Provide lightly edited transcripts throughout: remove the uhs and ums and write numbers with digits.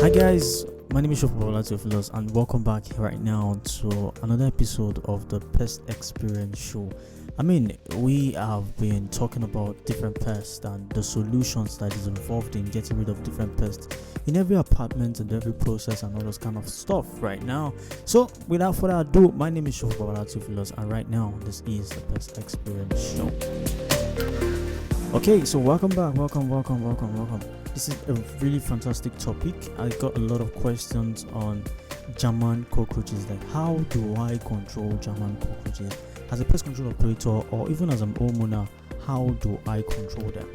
Hi guys, my name is Shofu and welcome back right now to another episode of the PestXperience Show. We have been talking about different pests and the solutions that is involved in getting rid of different pests in every apartment and every process and all those kind of stuff right now. So without further ado, my name is Shofu and right now this is the PestXperience Show. Okay, so welcome back, welcome. This is a really fantastic topic. I got a lot of questions on German cockroaches, like how do I control German cockroaches as a pest control operator, or even as an homeowner, how do I control them,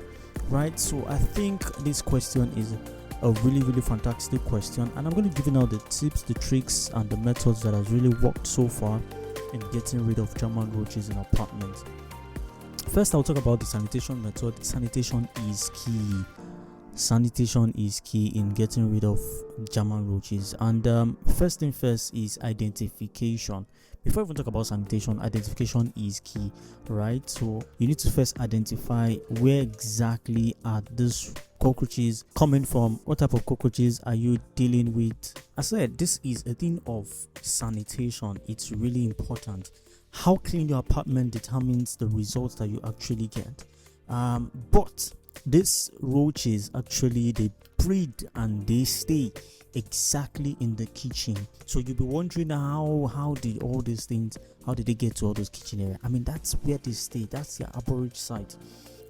right? So I think this question is a really fantastic question, and I'm going to give you now the tips, the tricks, and the methods that has really worked so far in getting rid of German roaches in apartments. First, I'll talk about the sanitation method. Sanitation is key. Sanitation is key in getting rid of German roaches, and first thing first is identification. Before we even talk about sanitation, identification is key, right? So you need to first identify where exactly are these cockroaches coming from, what type of cockroaches are you dealing with. I said this is a thing of sanitation. It's really important. How clean your apartment determines the results that you actually get, but these roaches actually, they breed and they stay exactly in the kitchen. So you'll be wondering how did all these things, how did they get to all those kitchen areas? That's where they stay. That's their average site.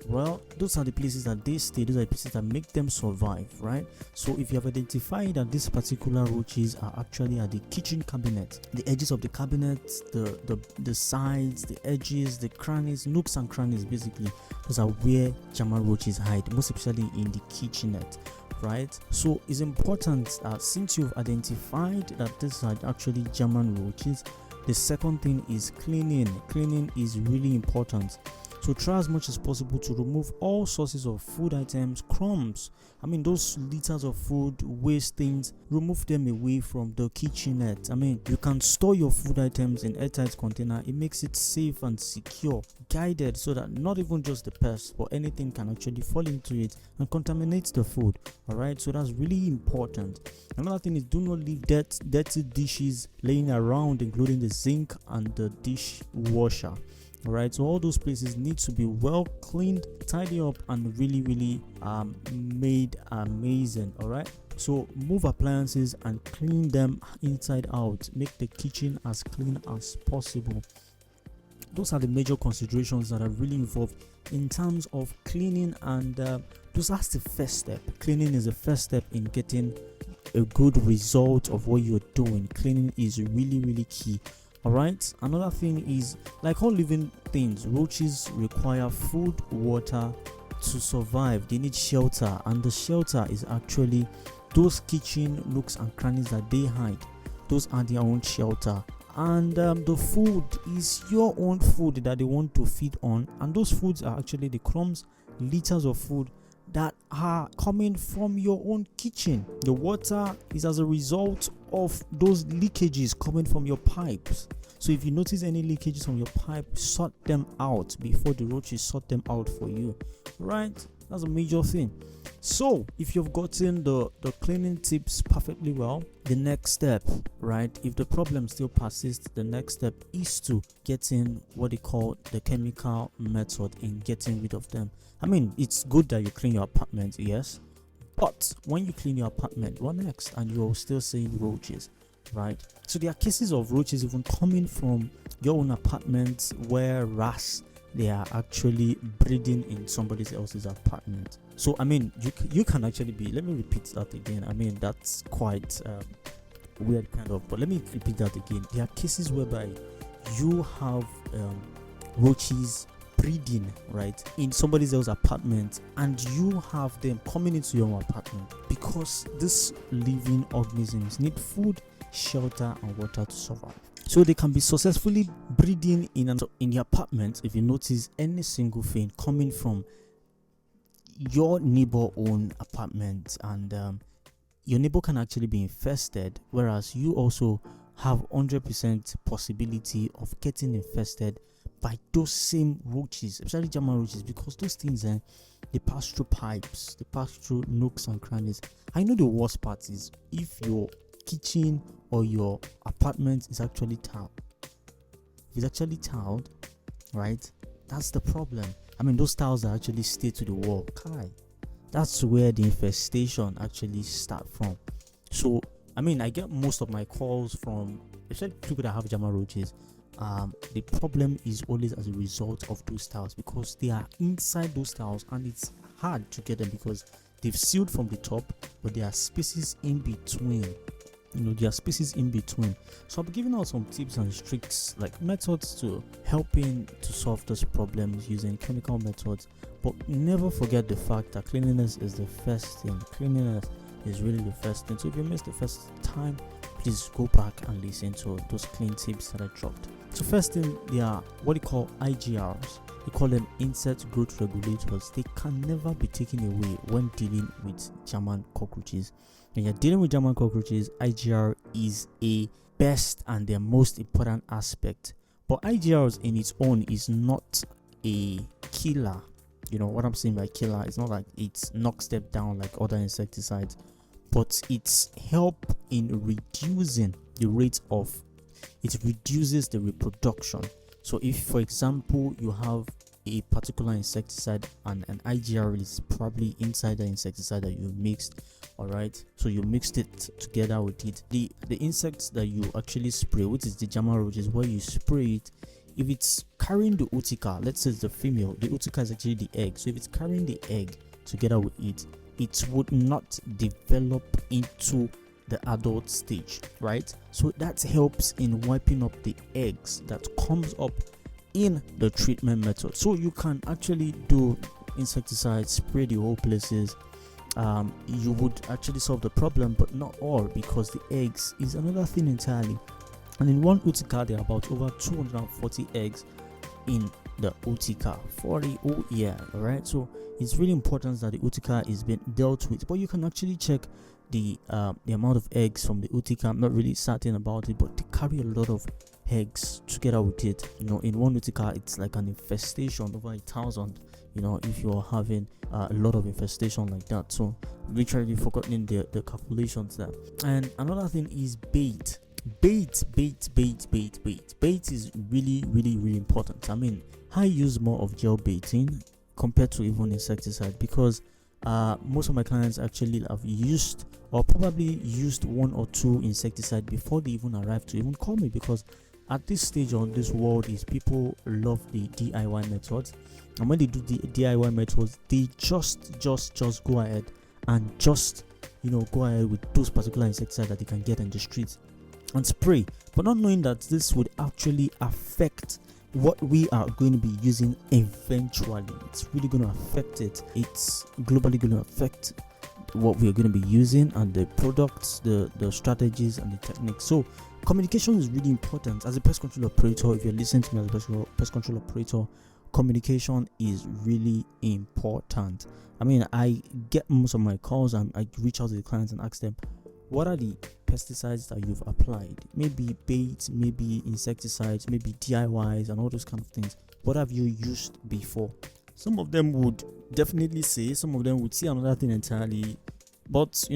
Well, those are the places that they stay. Those are the places that make them survive, right? So if you have identified that these particular roaches are actually at the kitchen cabinet, the edges of the cabinet, the sides, the edges, the crannies, nooks and crannies, basically, those are where German roaches hide, most especially in the kitchenette, right? So it's important that since you've identified that these are actually German roaches, the second thing is cleaning. Cleaning is really important. So try as much as possible to remove all sources of food items, crumbs, those litters of food, waste things, remove them away from the kitchenette. You can store your food items in airtight container. It makes it safe and secure, guided, so that not even just the pest but anything can actually fall into it and contaminate the food. Alright, so that's really important. Another thing is, do not leave dirty dishes laying around, including the sink and the dishwasher. Alright, so all those places need to be well cleaned, tidy up, and really made amazing. Alright, so move appliances and clean them inside out. Make the kitchen as clean as possible. Those are the major considerations that are really involved in terms of cleaning, and that's the first step. Cleaning is the first step in getting a good result of what you're doing. Cleaning is really key. Alright, another thing is, like all living things, roaches require food, water to survive. They need shelter, and the shelter is actually those kitchen nooks and crannies that they hide. Those are their own shelter, and the food is your own food that they want to feed on, and those foods are actually the crumbs, litters of food that are coming from your own kitchen. The water is as a result of those leakages coming from your pipes. So if you notice any leakages from your pipe, sort them out before the roaches sort them out for you, right? That's a major thing. So if you've gotten the cleaning tips perfectly well, the next step, right, if the problem still persists, the next step is to get in what they call the chemical method in getting rid of them. It's good that you clean your apartment, yes, but when you clean your apartment, what next? And you're still seeing roaches, right? So there are cases of roaches even coming from your own apartment, whereas they are actually breeding in somebody else's apartment. So you can actually be, let me repeat that again. That's quite weird kind of, but let me repeat that again. There are cases whereby you have roaches breeding, right, in somebody else's apartment, and you have them coming into your apartment because these living organisms need food, shelter, and water to survive. So they can be successfully breeding in your apartment if you notice any single thing coming from your neighbor-owned apartment, and your neighbor can actually be infested, whereas you also have 100% possibility of getting infested by those same roaches, especially German roaches, because those things They pass through pipes, they pass through nooks and crannies. I know the worst part is if your kitchen or your apartment is actually tiled. If it's actually tiled, right? That's the problem. I mean, those tiles that actually stay to the wall. Kai. That's where the infestation actually start from. So, I mean, I get most of my calls from, especially people that have German roaches. The problem is always as a result of those tiles because they are inside those tiles and it's hard to get them because they've sealed from the top, but there are spaces in between. There are spaces in between. So I'll be giving out some tips and tricks, like methods to helping to solve those problems using chemical methods. But never forget the fact that cleanliness is the first thing. Cleanliness is really the first thing. So if you missed the first time, please go back and listen to those clean tips that I dropped. So first thing, they are what they call IGRs. They call them insect growth regulators. They can never be taken away when dealing with German cockroaches. When you're dealing with German cockroaches, IGR is a best and their most important aspect. But IGRs in its own is not a killer. What I'm saying by killer, it's not like it knocks them down like other insecticides, but it's help in reducing the rate of, it reduces the reproduction. So if, for example, you have a particular insecticide and an IGR is probably inside the insecticide that you mixed, all right, so you mixed it together with it, the insects that you actually spray, which is the German roaches, where you spray it, if it's carrying the utica, let's say it's the female, the utica is actually the egg, so if it's carrying the egg together with it, it would not develop into the adult stage, right? So that helps in wiping up the eggs that comes up in the treatment method. So you can actually do insecticide, spray the whole places. You would actually solve the problem, but not all, because the eggs is another thing entirely. And in one utica, there are about over 240 eggs in the utica for the whole year. All right, so it's really important that the utica is being dealt with. But you can actually check the amount of eggs from the utica. I'm not really certain about it, but they carry a lot of eggs together with it. In one utica, it's like an infestation over 1,000. If you're having a lot of infestation like that, so literally forgotten the calculations there. And another thing is bait. Bait is really, really, really important. I mean, I use more of gel baiting compared to even insecticide because most of my clients actually have used or probably used one or two insecticide before they even arrive to even call me, because at this stage on this world is people love the DIY methods, and when they do the DIY methods, they just go ahead and go ahead with those particular insecticides that they can get in the streets and spray, but not knowing that this would actually affect what we are going to be using eventually. It's really going to affect it. It's globally going to affect what we are going to be using and the products, the strategies and the techniques. So communication is really important. As a pest control operator, if you're listening to me as a pest control operator, communication is really important. I mean, I get most of my calls and I reach out to the clients and ask them, what are the pesticides that you've applied? Maybe baits, maybe insecticides, maybe DIYs and all those kind of things. What have you used before? Some of them would definitely say, some of them would say another thing entirely. But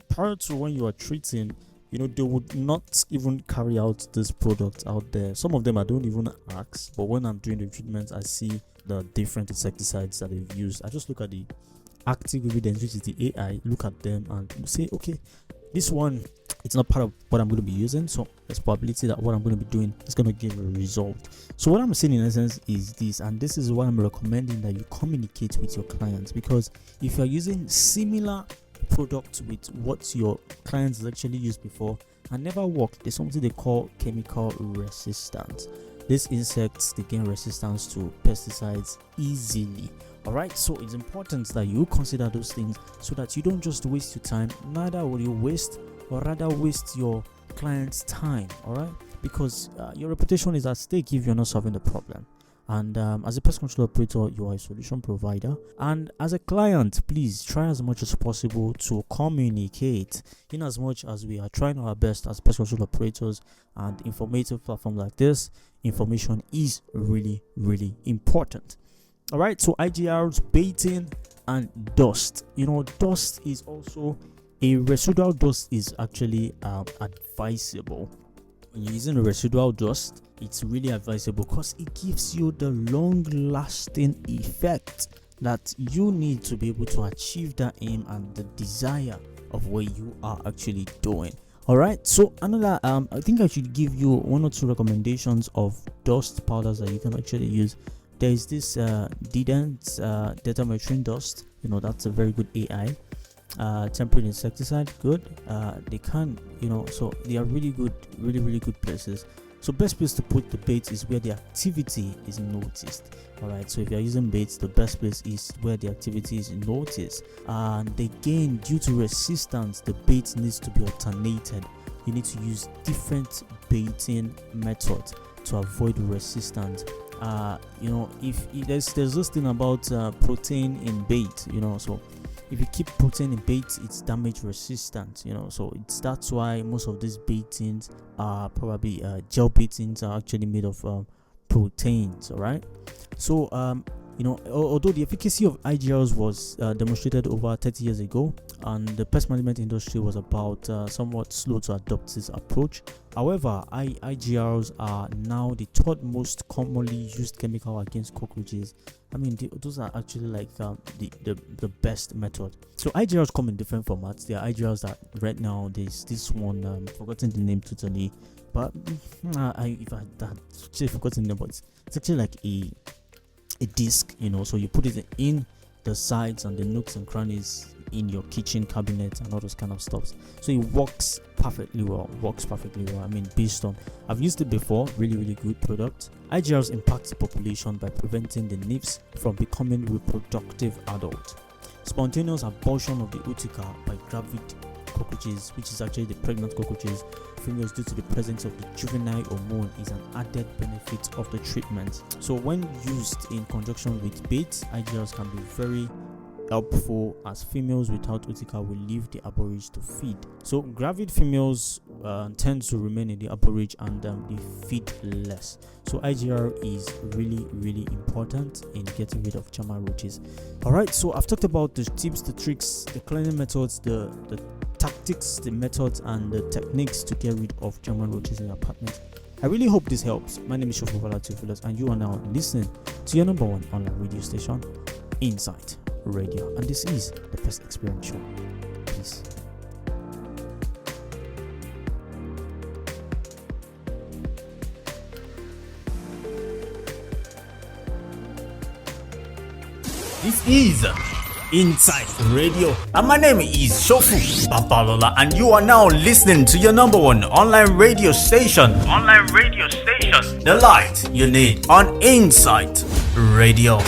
prior to when you are treating, they would not even carry out this product out there. Some of them I don't even ask, but when I'm doing the treatments, I see the different insecticides that they've used. I just look at the active evidence, which is the AI, look at them and say, okay, this one, it's not part of what I'm going to be using, so there's probability that what I'm going to be doing is going to give a result. So what I'm saying in essence is this, and this is why I'm recommending that you communicate with your clients, because if you're using similar products with what your clients actually used before and never worked, there's something they call chemical resistance. These insects, they gain resistance to pesticides easily. Alright, so it's important that you consider those things so that you don't just waste your time, neither will you waste or rather waste your client's time. Alright, because your reputation is at stake if you're not solving the problem. And as a pest control operator, you are a solution provider, and as a client, please try as much as possible to communicate. In as much as we are trying our best as pest control operators, and informative platform like this, information is really, really important. All right, so IGRs, baiting, and dust. Dust is also a residual dust is actually advisable. When you're using a residual dust, it's really advisable because it gives you the long-lasting effect that you need to be able to achieve that aim and the desire of what you are actually doing. All right, so another I think I should give you one or two recommendations of dust powders that you can actually use. There is this Dedent data metering dust. That's a very good AI. Temporary insecticide, good. They can, so they are really good, really good places. So best place to put the bait is where the activity is noticed. All right, so if you're using baits, the best place is where the activity is noticed. And again, due to resistance, the bait needs to be alternated. You need to use different baiting methods to avoid resistance. If there's this thing about protein in bait, so if you keep protein in bait, it's damage resistant, so that's why most of these baitings are probably gel baitings are actually made of proteins. All right, so although the efficacy of IGRs was demonstrated over 30 years ago, and the pest management industry was about somewhat slow to adopt this approach. However, IGRs are now the third most commonly used chemical against cockroaches. Those are actually like the best method. So IGRs come in different formats. There are IGRs that right now there's this one, forgotten the name totally, but if I actually forgotten the name, but it's actually like a disc, so you put it in the sides and the nooks and crannies in your kitchen cabinet and all those kind of stuff. So it works perfectly well. Based on, I've used it before, really good product. IGRs impact the population by preventing the nymphs from becoming reproductive adults. Spontaneous abortion of the utica by gravid cockroaches, which is actually the pregnant cockroaches, females, due to the presence of the juvenile hormone, is an added benefit of the treatment. So when used in conjunction with baits, IGRs can be very helpful, as females without utica will leave the arborage to feed. So gravid females tend to remain in the arborage and they feed less. So IGR is really important in getting rid of German roaches. All right, so I've talked about the tips, the tricks, the cleaning methods, the tactics, the methods, and the techniques to get rid of German roaches in your apartment. I really hope this helps. My name is Shofu, and you are now listening to your number one online radio station, Insight Radio, and this is the PestXperience Show. Peace. This is Insight Radio, and my name is Shofu Babalola, and you are now listening to your number one online radio station. The light you need on Insight Radio.